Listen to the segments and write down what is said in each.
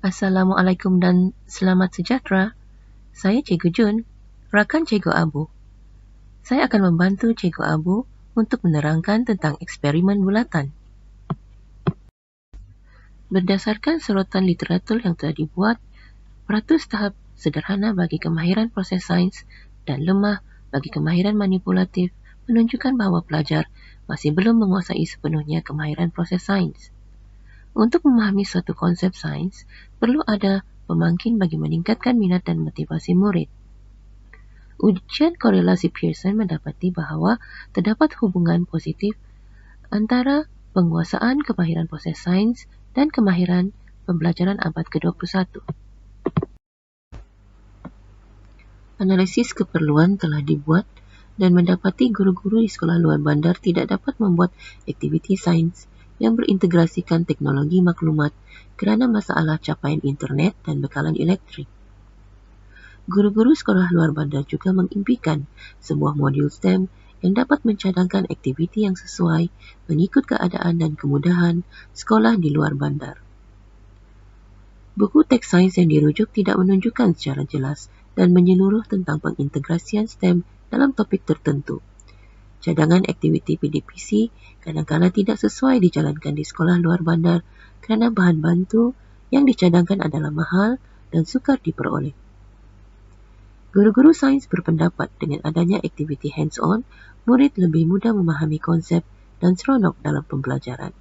Assalamualaikum dan selamat sejahtera. Saya Cikgu Jun, rakan Cikgu Abu. Saya akan membantu Cikgu Abu untuk menerangkan tentang eksperimen bulatan. Berdasarkan sorotan literatur yang telah dibuat, peratus tahap sederhana bagi kemahiran proses sains dan lemah bagi kemahiran manipulatif menunjukkan bahawa pelajar masih belum menguasai sepenuhnya kemahiran proses sains. Untuk memahami suatu konsep sains, perlu ada pemangkin bagi meningkatkan minat dan motivasi murid. Ujian korelasi Pearson mendapati bahawa terdapat hubungan positif antara penguasaan kemahiran proses sains dan kemahiran pembelajaran abad ke-21. Analisis keperluan telah dibuat dan mendapati guru-guru di sekolah luar bandar tidak dapat membuat aktiviti sains yang berintegrasikan teknologi maklumat kerana masalah capaian internet dan bekalan elektrik. Guru-guru sekolah luar bandar juga mengimpikan sebuah modul STEM yang dapat mencadangkan aktiviti yang sesuai mengikut keadaan dan kemudahan sekolah di luar bandar. Buku teks sains yang dirujuk tidak menunjukkan secara jelas dan menyeluruh tentang pengintegrasian STEM dalam topik tertentu. Cadangan aktiviti PDPC kadang-kala tidak sesuai dijalankan di sekolah luar bandar kerana bahan bantu yang dicadangkan adalah mahal dan sukar diperoleh. Guru-guru sains berpendapat dengan adanya aktiviti hands-on, murid lebih mudah memahami konsep dan seronok dalam pembelajaran.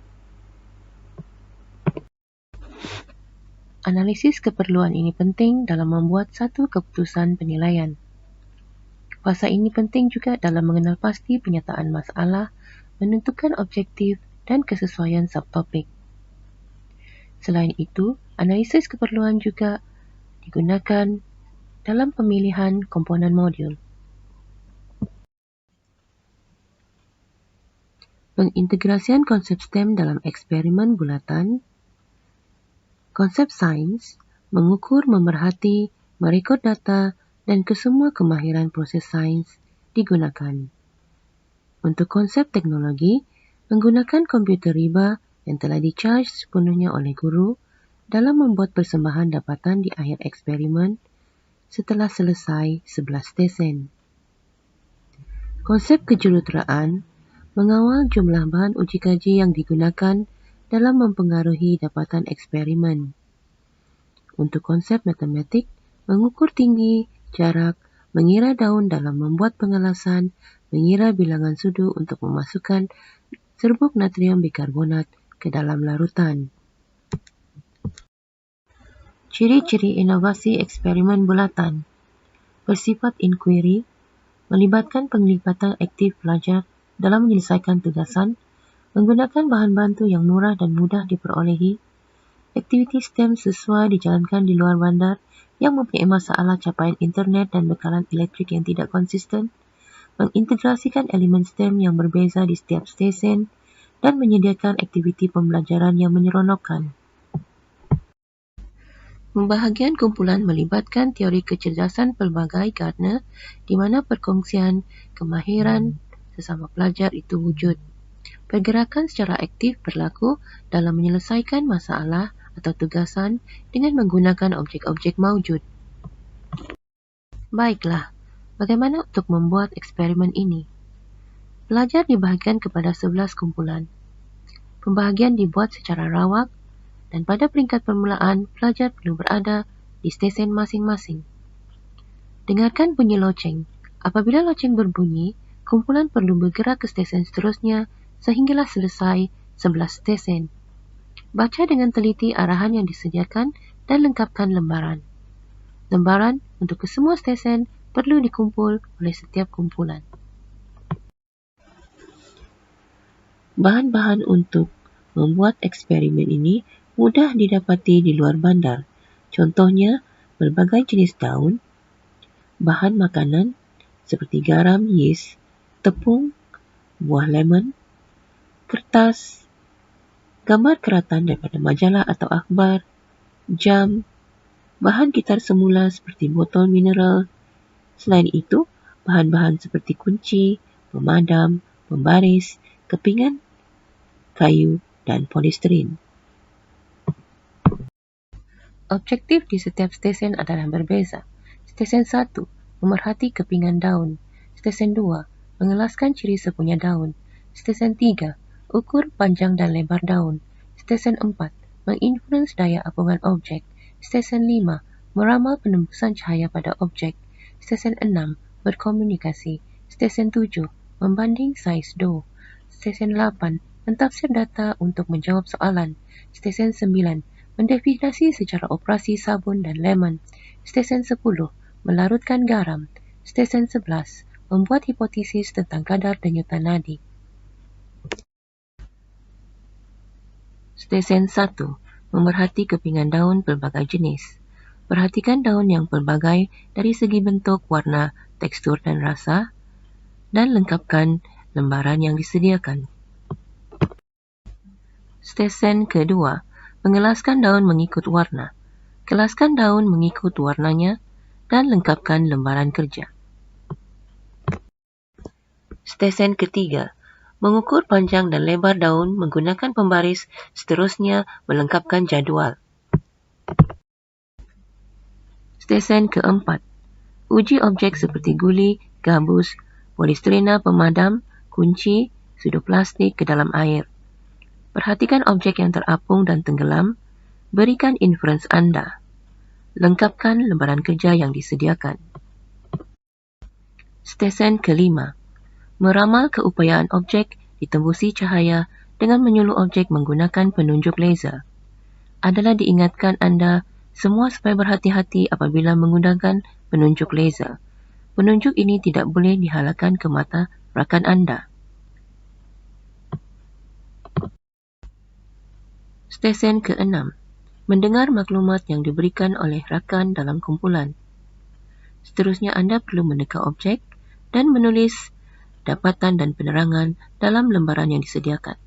Analisis keperluan ini penting dalam membuat satu keputusan penilaian. Fasa ini penting juga dalam mengenal pasti penyataan masalah, menentukan objektif dan kesesuaian subtopik. Selain itu, analisis keperluan juga digunakan dalam pemilihan komponen modul. Pengintegrasian konsep STEM dalam eksperimen bulatan. Konsep sains mengukur, memerhati, merekod data dan kesemua kemahiran proses sains digunakan. Untuk konsep teknologi, menggunakan komputer riba yang telah di-charge sepenuhnya oleh guru dalam membuat persembahan dapatan di akhir eksperimen setelah selesai 11 stesen. Konsep kejuruteraan mengawal jumlah bahan uji kaji yang digunakan dalam mempengaruhi dapatan eksperimen. Untuk konsep matematik, mengukur tinggi, jarak, mengira daun dalam membuat pengelasan, mengira bilangan sudu untuk memasukkan serbuk natrium bikarbonat ke dalam larutan. Ciri-ciri inovasi eksperimen bulatan. Bersifat inquiry, melibatkan penglibatan aktif pelajar dalam menyelesaikan tugasan, menggunakan bahan bantu yang murah dan mudah diperolehi, aktiviti STEM sesuai dijalankan di luar bandar yang mempunyai masalah capaian internet dan bekalan elektrik yang tidak konsisten, mengintegrasikan elemen STEM yang berbeza di setiap stesen, dan menyediakan aktiviti pembelajaran yang menyeronokkan. Pembahagian kumpulan melibatkan teori kecerdasan pelbagai Gardner di mana perkongsian kemahiran sesama pelajar itu wujud. Pergerakan secara aktif berlaku dalam menyelesaikan masalah atau tugasan dengan menggunakan objek-objek maujud. Baiklah, bagaimana untuk membuat eksperimen ini? Pelajar dibahagikan kepada 11 kumpulan. Pembahagian dibuat secara rawak dan pada peringkat permulaan, pelajar perlu berada di stesen masing-masing. Dengarkan bunyi loceng. Apabila loceng berbunyi, kumpulan perlu bergerak ke stesen seterusnya sehinggalah selesai 11 stesen. Baca dengan teliti arahan yang disediakan dan lengkapkan lembaran. Lembaran untuk kesemua stesen perlu dikumpul oleh setiap kumpulan. Bahan-bahan untuk membuat eksperimen ini mudah didapati di luar bandar. Contohnya, berbagai jenis daun, bahan makanan seperti garam, yeast, tepung, buah lemon, kertas, gambar keratan daripada majalah atau akhbar, jam, bahan gitar semula seperti botol mineral. Selain itu, bahan-bahan seperti kunci, pemadam, pembaris, kepingan, kayu dan polistirin. Objektif di setiap stesen adalah berbeza. Stesen 1, memerhati kepingan daun. Stesen 2, mengelaskan ciri sepunya daun. Stesen 3, ukur panjang dan lebar daun. Stesen 4, menginfluence daya apungan objek. Stesen 5, meramal penembusan cahaya pada objek. Stesen 6, berkomunikasi. Stesen 7, membanding saiz dough. Stesen 8, mentafsir data untuk menjawab soalan. Stesen 9, mendefinisi secara operasi sabun dan lemon. Stesen 10, melarutkan garam. Stesen 11, membuat hipotesis tentang kadar denyutan nadi. Stesen 1, memerhati kepingan daun pelbagai jenis. Perhatikan daun yang pelbagai dari segi bentuk, warna, tekstur dan rasa, dan lengkapkan lembaran yang disediakan. Stesen kedua, mengelaskan daun mengikut warna. Kelaskan daun mengikut warnanya dan lengkapkan lembaran kerja. Stesen ketiga, mengukur panjang dan lebar daun menggunakan pembaris, seterusnya melengkapkan jadual. Stesen keempat, uji objek seperti guli, gabus, polistrena pemadam, kunci, pseudoplastik ke dalam air. Perhatikan objek yang terapung dan tenggelam, berikan inference anda. Lengkapkan lembaran kerja yang disediakan. Stesen kelima, meramal keupayaan objek ditembusi cahaya dengan menyuluh objek menggunakan penunjuk laser. Adalah diingatkan anda semua supaya berhati-hati apabila menggunakan penunjuk laser. Penunjuk ini tidak boleh dihalangkan ke mata rakan anda. Stesen keenam, mendengar maklumat yang diberikan oleh rakan dalam kumpulan. Seterusnya anda perlu meneka objek dan menulis dapatan dan penerangan dalam lembaran yang disediakan.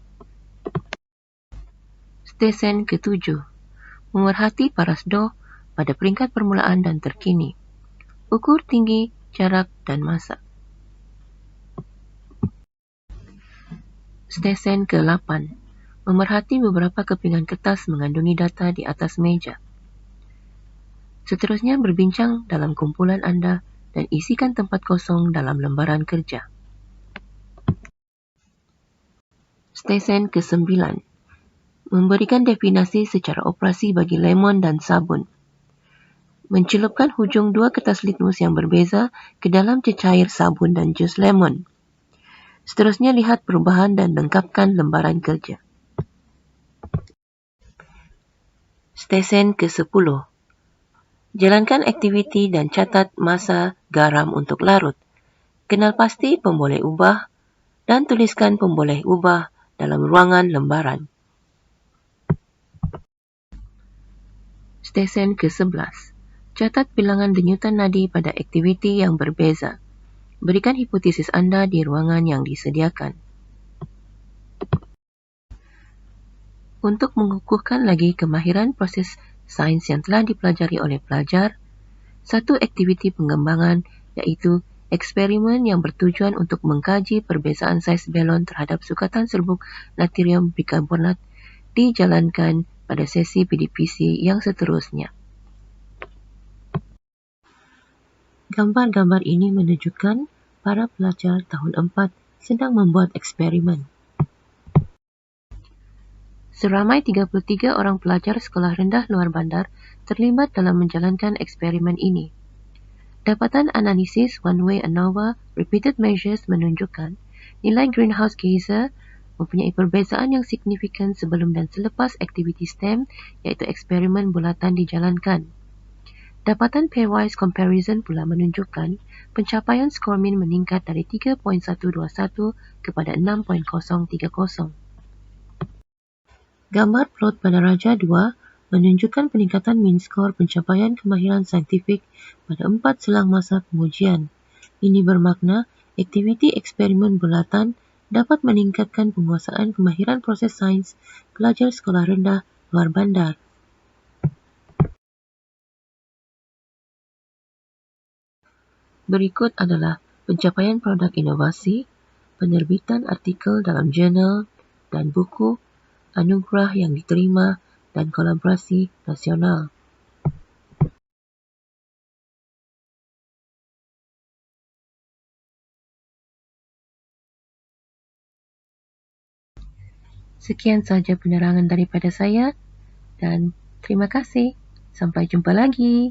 Stesen ketujuh, memerhati paras dough pada peringkat permulaan dan terkini. Ukur tinggi, jarak dan masa. Stesen ke-8, memerhati beberapa kepingan kertas mengandungi data di atas meja. Seterusnya berbincang dalam kumpulan anda dan isikan tempat kosong dalam lembaran kerja. Stesen ke-9, memberikan definisi secara operasi bagi lemon dan sabun. Mencelupkan hujung dua kertas litmus yang berbeza ke dalam cecair sabun dan jus lemon. Seterusnya lihat perubahan dan lengkapkan lembaran kerja. Stesen ke-10, jalankan aktiviti dan catat masa garam untuk larut. Kenal pasti pemboleh ubah dan tuliskan pemboleh ubah dalam ruangan lembaran. Stesen ke-11, catat bilangan denyutan nadi pada aktiviti yang berbeza. Berikan hipotesis anda di ruangan yang disediakan. Untuk mengukuhkan lagi kemahiran proses sains yang telah dipelajari oleh pelajar, satu aktiviti pengembangan iaitu eksperimen yang bertujuan untuk mengkaji perbezaan saiz belon terhadap sukatan serbuk natrium bikarbonat dijalankan pada sesi PDPC yang seterusnya. Gambar-gambar ini menunjukkan para pelajar tahun 4 sedang membuat eksperimen. Seramai 33 orang pelajar sekolah rendah luar bandar terlibat dalam menjalankan eksperimen ini. Dapatan analisis one-way ANOVA repeated measures menunjukkan nilai greenhouse gaser mempunyai perbezaan yang signifikan sebelum dan selepas aktiviti STEM iaitu eksperimen bulatan dijalankan. Dapatan pairwise comparison pula menunjukkan pencapaian skor min meningkat dari 3.121 kepada 6.030. Gambar plot pada Raja 2 menunjukkan peningkatan min skor pencapaian kemahiran saintifik pada 4 selang masa pengujian. Ini bermakna aktiviti eksperimen bulatan dapat meningkatkan penguasaan kemahiran proses sains pelajar sekolah rendah luar bandar. Berikut adalah pencapaian produk inovasi, penerbitan artikel dalam jurnal dan buku, anugerah yang diterima dan kolaborasi nasional. Sekian sahaja penerangan daripada saya dan terima kasih. Sampai jumpa lagi.